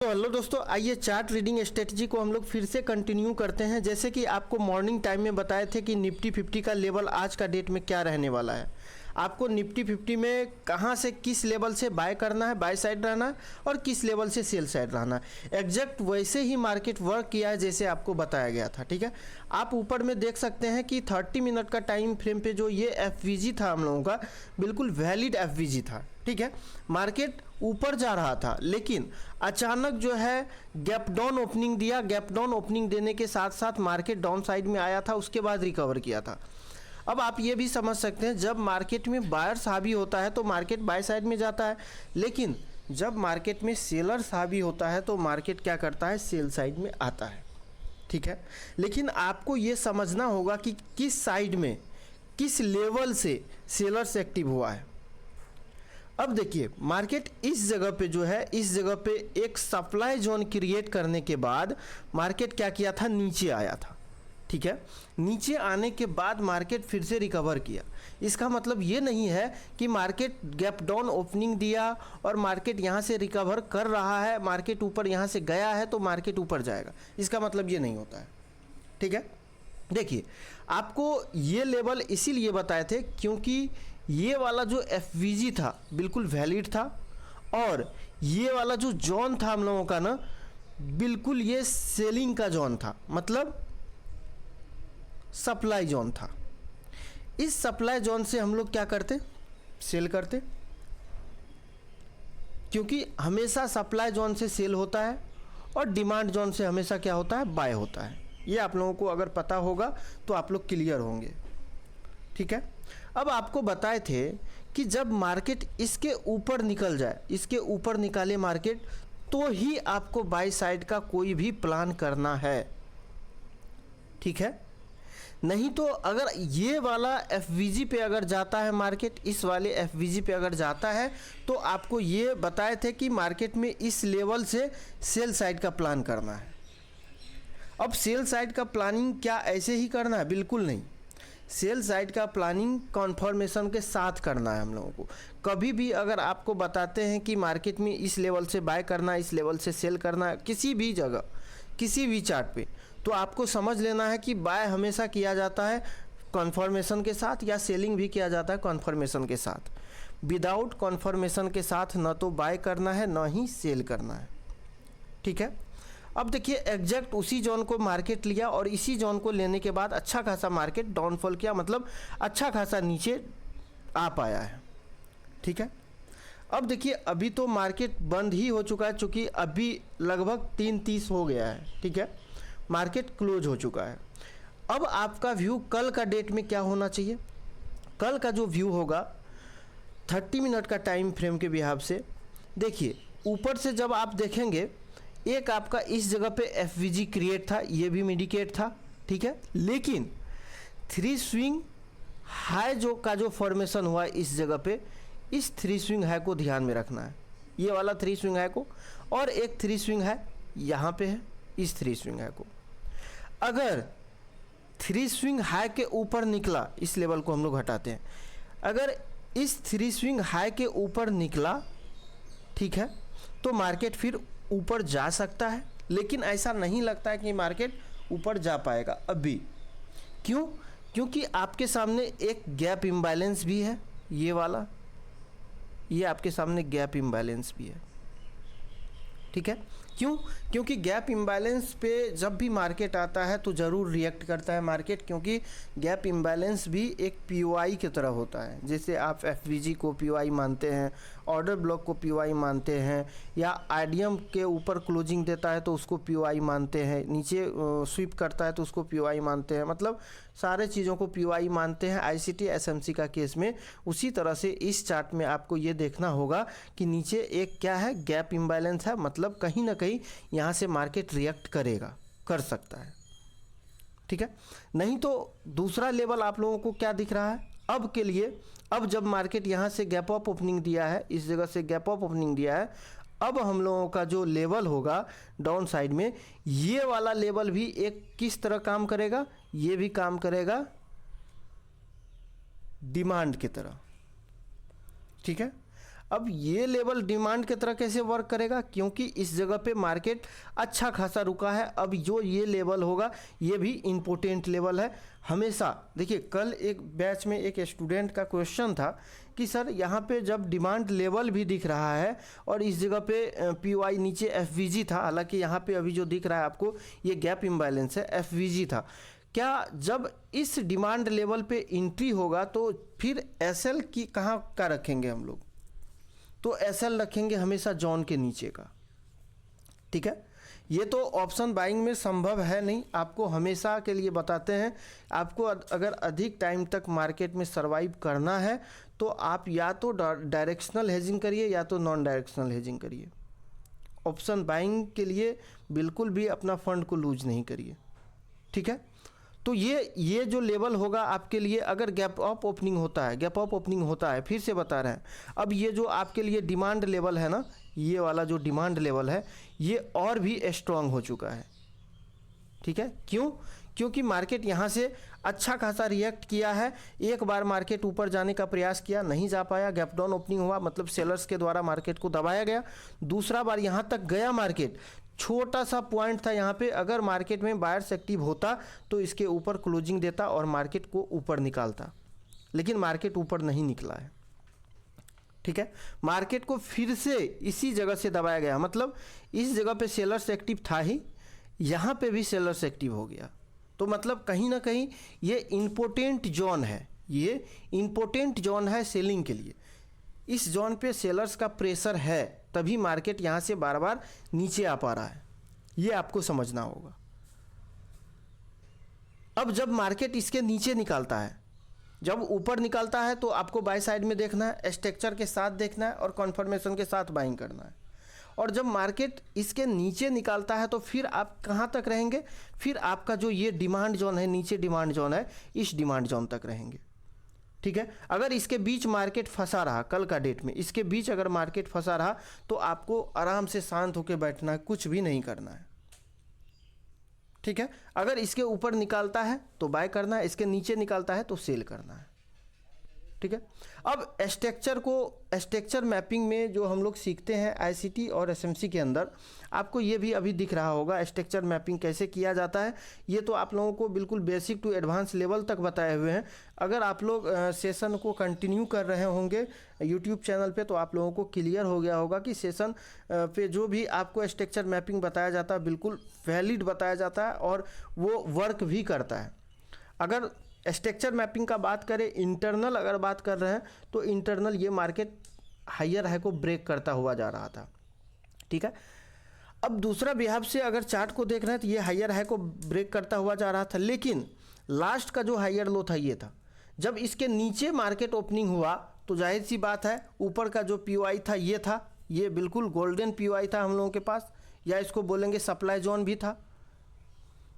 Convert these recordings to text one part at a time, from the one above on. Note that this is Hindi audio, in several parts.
तो हेलो दोस्तों, आइए चार्ट रीडिंग स्ट्रेटजी को हम लोग फिर से कंटिन्यू करते हैं। जैसे कि आपको मॉर्निंग टाइम में बताए थे कि निफ्टी 50 का लेवल आज का डेट में क्या रहने वाला है। आपको निफ्टी 50 में कहां से किस लेवल से बाय करना है, बाय साइड रहना है, और किस लेवल से सेल साइड रहना है। एग्जैक्ट वैसे ही मार्केट वर्क किया है जैसे आपको बताया गया था। ठीक है, आप ऊपर में देख सकते हैं कि 30 मिनट का टाइम फ्रेम पे जो ये एफवीजी था हम लोगों का, बिल्कुल वैलिड एफवीजी था। ठीक है, मार्केट ऊपर जा रहा था लेकिन अचानक जो है गैप डाउन ओपनिंग दिया। गैप डाउन ओपनिंग देने के साथ साथ मार्केट डाउन साइड में आया था, उसके बाद रिकवर किया था। अब आप ये भी समझ सकते हैं, जब मार्केट में बायर्स हावी होता है तो मार्केट बाय साइड में जाता है, लेकिन जब मार्केट में सेलर्स हावी होता है तो मार्केट क्या करता है, सेल साइड में आता है। ठीक है, लेकिन आपको ये समझना होगा कि किस साइड में, किस लेवल से सेलर्स एक्टिव हुआ है। अब देखिए, मार्केट इस जगह पे जो है, इस जगह पे एक सप्लाई जोन क्रिएट करने के बाद मार्केट क्या किया था, नीचे आया था। ठीक है, नीचे आने के बाद मार्केट फिर से रिकवर किया। इसका मतलब ये नहीं है कि मार्केट गैप डाउन ओपनिंग दिया और मार्केट यहाँ से रिकवर कर रहा है, मार्केट ऊपर यहाँ से गया है तो मार्केट ऊपर जाएगा, इसका मतलब ये नहीं होता है। ठीक है, देखिए आपको ये लेवल इसीलिए बताए थे क्योंकि ये वाला जो एफवीजी था बिल्कुल वैलिड था, और ये वाला जो जोन था हम लोगों का ना, बिल्कुल ये सेलिंग का जोन था, मतलब सप्लाई जोन था। इस सप्लाई जोन से हम लोग क्या करते, सेल करते, क्योंकि हमेशा सप्लाई जोन से सेल होता है और डिमांड जोन से हमेशा क्या होता है, बाय होता है। ये आप लोगों को अगर पता होगा तो आप लोग क्लियर होंगे। ठीक है, अब आपको बताए थे कि जब मार्केट इसके ऊपर निकल जाए, इसके ऊपर निकाले मार्केट, तो ही आपको बाय साइड का कोई भी प्लान करना है। ठीक है, नहीं तो अगर ये वाला एफवीजी पे अगर जाता है मार्केट, इस वाले एफवीजी पे अगर जाता है, तो आपको ये बताए थे कि मार्केट में इस लेवल से सेल साइड का प्लान करना है। अब सेल साइड का प्लानिंग क्या ऐसे ही करना है, बिल्कुल नहीं। सेल साइड का प्लानिंग कॉन्फर्मेशन के साथ करना है हम लोगों को। कभी भी अगर आपको बताते हैं कि मार्केट में इस लेवल से बाय करना है, इस लेवल से सेल करना है, किसी भी जगह, किसी भी चार्ट पे, तो आपको समझ लेना है कि बाय हमेशा किया जाता है कॉन्फर्मेशन के साथ, या सेलिंग भी किया जाता है कॉन्फर्मेशन के साथ। विदाउट कॉन्फर्मेशन के साथ न तो बाय करना है न ही सेल करना है। ठीक है, अब देखिए एग्जैक्ट उसी जोन को मार्केट लिया और इसी जोन को लेने के बाद अच्छा खासा मार्केट डाउनफॉल किया, मतलब अच्छा खासा नीचे आ पाया है। ठीक है, अब देखिए अभी तो मार्केट बंद ही हो चुका है, चूँकि अभी लगभग 3:30 हो गया है। ठीक है, मार्केट क्लोज हो चुका है। अब आपका व्यू कल का डेट में क्या होना चाहिए। कल का जो व्यू होगा 30 मिनट का टाइम फ्रेम के बिहाफ से, देखिए ऊपर से जब आप देखेंगे, एक आपका इस जगह पे एफवीजी क्रिएट था, ये भी इंडिकेट था। ठीक है, लेकिन 3 स्विंग हाई जो फॉर्मेशन हुआ है इस जगह पे, इस 3 स्विंग हाई को ध्यान में रखना है, ये वाला 3 स्विंग हाई को, और एक 3 स्विंग हाई यहाँ पे है, इस 3 स्विंग हाई को। अगर 3 स्विंग हाई के ऊपर निकला, इस लेवल को हम लोग हटाते हैं, अगर इस 3 स्विंग हाई के ऊपर निकला, ठीक है, तो मार्केट फिर ऊपर जा सकता है, लेकिन ऐसा नहीं लगता है कि मार्केट ऊपर जा पाएगा अभी। क्यों? क्योंकि आपके सामने एक गैप इम्बैलेंस भी है, ये वाला, ये आपके सामने गैप इम्बैलेंस भी है। ठीक है, क्यों? क्योंकि गैप इम्बैलेंस पे जब भी मार्केट आता है तो ज़रूर रिएक्ट करता है मार्केट, क्योंकि गैप इम्बैलेंस भी एक पीओआई की तरह होता है। जैसे आप एफवीजी को पीओआई मानते हैं, ऑर्डर ब्लॉक को पीओआई मानते हैं, या आईडीएम के ऊपर क्लोजिंग देता है तो उसको पीओआई मानते हैं, नीचे स्वीप करता है तो उसको पीओआई मानते हैं, मतलब सारे चीज़ों को पीओआई मानते हैं आईसीटी एसएमसी का केस में। उसी तरह से इस चार्ट में आपको ये देखना होगा कि नीचे एक क्या है, गैप इम्बैलेंस है, मतलब कहीं ना कहीं यहाँ से मार्केट रिएक्ट करेगा, कर सकता है। ठीक है, नहीं तो दूसरा लेवल आप लोगों को क्या दिख रहा है अब के लिए। अब जब मार्केट यहाँ से गैप अप ओपनिंग दिया है, इस जगह से गैप अप ओपनिंग दिया है, अब हम लोगों का जो लेवल होगा डाउन साइड में, ये वाला लेवल भी एक किस तरह काम करेगा, ये भी काम करेगा डिमांड की तरह। ठीक है, अब ये लेवल डिमांड की तरह कैसे वर्क करेगा, क्योंकि इस जगह पे मार्केट अच्छा खासा रुका है। अब जो ये लेवल होगा ये भी इम्पोर्टेंट लेवल है हमेशा। देखिए कल एक बैच में एक स्टूडेंट का क्वेश्चन था कि सर यहाँ पे जब डिमांड लेवल भी दिख रहा है और इस जगह पे पीवाई नीचे एफवीजी था, हालांकि यहाँ पे अभी जो दिख रहा है आपको ये गैप इम्बैलेंस है, एफवीजी था, क्या जब इस डिमांड लेवल पे एंट्री होगा तो फिर एसएल की कहाँ का रखेंगे हम लोग, तो एसएल रखेंगे हमेशा जॉन के नीचे का। ठीक है, ये तो ऑप्शन बाइंग में संभव है नहीं, आपको हमेशा के लिए बताते हैं। आपको अगर अधिक टाइम तक मार्केट में सरवाइव करना है तो आप या तो डायरेक्शनल हेजिंग करिए या तो नॉन डायरेक्शनल हेजिंग करिए। ऑप्शन बाइंग के लिए बिल्कुल भी अपना फंड को लूज नहीं करिए। ठीक है, तो ये जो लेवल होगा आपके लिए, अगर गैप अप ओपनिंग होता है, गैप अप ओपनिंग होता है, फिर से बता रहे हैं, अब ये जो आपके लिए डिमांड लेवल है ना, ये वाला जो डिमांड लेवल है ये और भी स्ट्रांग हो चुका है। ठीक है, क्यों? क्योंकि मार्केट यहाँ से अच्छा खासा रिएक्ट किया है। एक बार मार्केट ऊपर जाने का प्रयास किया, नहीं जा पाया, गैप डाउन ओपनिंग हुआ, मतलब सेलर्स के द्वारा मार्केट को दबाया गया। दूसरा बार यहाँ तक गया मार्केट, छोटा सा पॉइंट था यहाँ पे, अगर मार्केट में बायर्स एक्टिव होता तो इसके ऊपर क्लोजिंग देता और मार्केट को ऊपर निकालता, लेकिन मार्केट ऊपर नहीं निकला है। ठीक है, मार्केट को फिर से इसी जगह से दबाया गया, मतलब इस जगह पे सेलर्स एक्टिव था ही, यहाँ पे भी सेलर्स एक्टिव हो गया, तो मतलब कहीं ना कहीं ये इम्पोर्टेंट जोन है, ये इम्पोर्टेंट जोन है सेलिंग के लिए। इस जोन पे सेलर्स का प्रेशर है, तभी मार्केट यहाँ से बार बार नीचे आ पा रहा है, ये आपको समझना होगा। अब जब मार्केट इसके नीचे निकालता है, जब ऊपर निकालता है, तो आपको बाय साइड में देखना है, स्ट्रक्चर के साथ देखना है और कॉन्फर्मेशन के साथ बाइंग करना है। और जब मार्केट इसके नीचे निकालता है तो फिर आप कहाँ तक रहेंगे, फिर आपका जो ये डिमांड जोन है, नीचे डिमांड जोन है, इस डिमांड जोन तक रहेंगे। ठीक है, अगर इसके बीच मार्केट फंसा रहा, कल का डेट में इसके बीच अगर मार्केट फंसा रहा तो आपको आराम से शांत होकर बैठना है, कुछ भी नहीं करना है। ठीक है, अगर इसके ऊपर निकालता है तो बाय करना है, इसके नीचे निकालता है तो सेल करना है। ठीक है, अब स्ट्रक्चर मैपिंग में जो हम लोग सीखते हैं आईसीटी और एसएमसी के अंदर, आपको ये भी अभी दिख रहा होगा स्ट्रक्चर मैपिंग कैसे किया जाता है। ये तो आप लोगों को बिल्कुल बेसिक टू एडवांस लेवल तक बताए हुए हैं। अगर आप लोग सेशन को कंटिन्यू कर रहे होंगे यूट्यूब चैनल पे तो आप लोगों को क्लियर हो गया होगा कि सेशन पे जो भी आपको स्ट्रक्चर मैपिंग बताया जाता है बिल्कुल वैलिड बताया जाता है और वो वर्क भी करता है। अगर स्ट्रक्चर मैपिंग का बात करें, इंटरनल अगर बात कर रहे हैं तो इंटरनल ये मार्केट हायर हाई को ब्रेक करता हुआ जा रहा था। ठीक है, अब दूसरा बिहाव से अगर चार्ट को देख रहे हैं तो ये हायर हाई को ब्रेक करता हुआ जा रहा था, लेकिन लास्ट का जो हायर लो था ये था। जब इसके नीचे मार्केट ओपनिंग हुआ तो जाहिर सी बात है ऊपर का जो पीओआई था ये था, ये बिल्कुल गोल्डन पीओआई था हम लोगों के पास, या इसको बोलेंगे सप्लाई जोन भी था।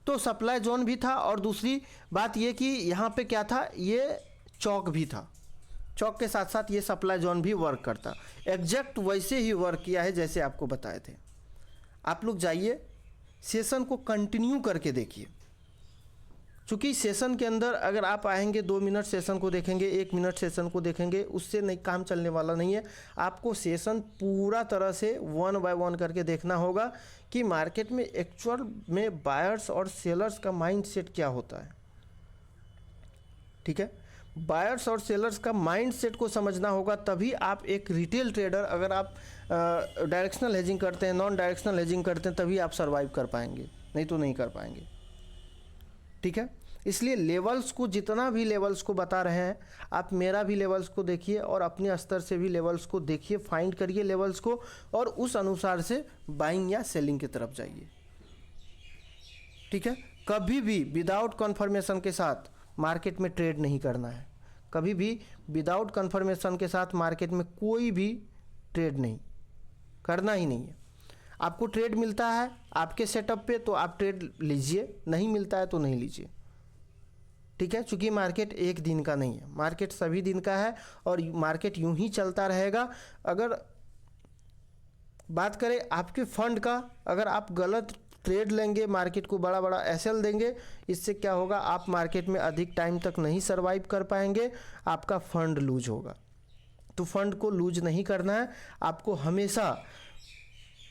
तो सप्लाई जोन भी था और दूसरी बात ये कि यहाँ पे क्या था, ये चौक भी था, चौक के साथ साथ ये सप्लाई जोन भी वर्क करता। एग्जैक्ट वैसे ही वर्क किया है जैसे आपको बताए थे। आप लोग जाइए सेशन को कंटिन्यू करके देखिए, चूँकि सेशन के अंदर अगर आप आएंगे 2 मिनट सेशन को देखेंगे, 1 मिनट सेशन को देखेंगे, उससे नहीं काम चलने वाला नहीं है। आपको सेशन पूरा तरह से 1 बाय 1 करके देखना होगा कि मार्केट में एक्चुअल में बायर्स और सेलर्स का माइंडसेट क्या होता है। ठीक है, बायर्स और सेलर्स का माइंडसेट को समझना होगा, तभी आप एक रिटेल ट्रेडर, अगर आप डायरेक्शनल हेजिंग करते हैं, नॉन डायरेक्शनल हेजिंग करते हैं, तभी आप सर्वाइव कर पाएंगे, नहीं तो नहीं कर पाएंगे। ठीक है, इसलिए लेवल्स को, जितना भी लेवल्स को बता रहे हैं आप मेरा भी लेवल्स को देखिए और अपने स्तर से भी लेवल्स को देखिए, फाइंड करिए लेवल्स को और उस अनुसार से बाइंग या सेलिंग की तरफ जाइए। ठीक है, कभी भी विदाउट कन्फर्मेशन के साथ मार्केट में ट्रेड नहीं करना है, कभी भी विदाउट कन्फर्मेशन के साथ मार्केट में कोई भी ट्रेड नहीं करना ही नहीं है। आपको ट्रेड मिलता है आपके सेटअप पे तो आप ट्रेड लीजिए, नहीं मिलता है तो नहीं लीजिए। ठीक है, चूँकि मार्केट एक दिन का नहीं है, मार्केट सभी दिन का है और मार्केट यूं ही चलता रहेगा। अगर बात करें आपके फंड का, अगर आप गलत ट्रेड लेंगे, मार्केट को बड़ा बड़ा एसएल देंगे, इससे क्या होगा, आप मार्केट में अधिक टाइम तक नहीं सर्वाइव कर पाएंगे, आपका फंड लूज होगा। तो फंड को लूज नहीं करना है, आपको हमेशा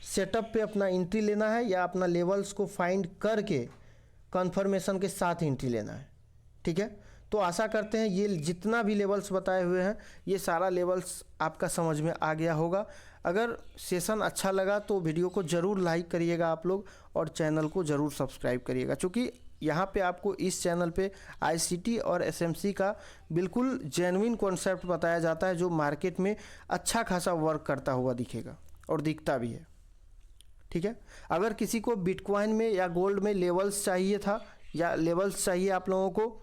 सेटअप पे अपना एंट्री लेना है या अपना लेवल्स को फाइंड करके कंफर्मेशन के साथ एंट्री लेना है। ठीक है, तो आशा करते हैं ये जितना भी लेवल्स बताए हुए हैं ये सारा लेवल्स आपका समझ में आ गया होगा। अगर सेशन अच्छा लगा तो वीडियो को ज़रूर लाइक करिएगा आप लोग और चैनल को ज़रूर सब्सक्राइब करिएगा, क्योंकि यहाँ पे आपको इस चैनल पे आईसीटी और एसएमसी का बिल्कुल जेन्युइन कॉन्सेप्ट बताया जाता है जो मार्केट में अच्छा खासा वर्क करता हुआ दिखेगा और दिखता भी है। ठीक है, अगर किसी को बिटकॉइन में या गोल्ड में लेवल्स चाहिए था या लेवल्स चाहिए आप लोगों को,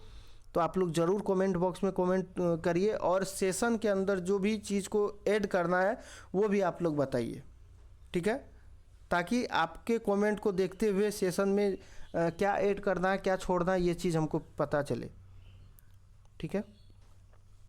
तो आप लोग ज़रूर कमेंट बॉक्स में कमेंट करिए और सेशन के अंदर जो भी चीज़ को ऐड करना है वो भी आप लोग बताइए। ठीक है, ताकि आपके कमेंट को देखते हुए सेशन में क्या ऐड करना है क्या छोड़ना है ये चीज़ हमको पता चले। ठीक है।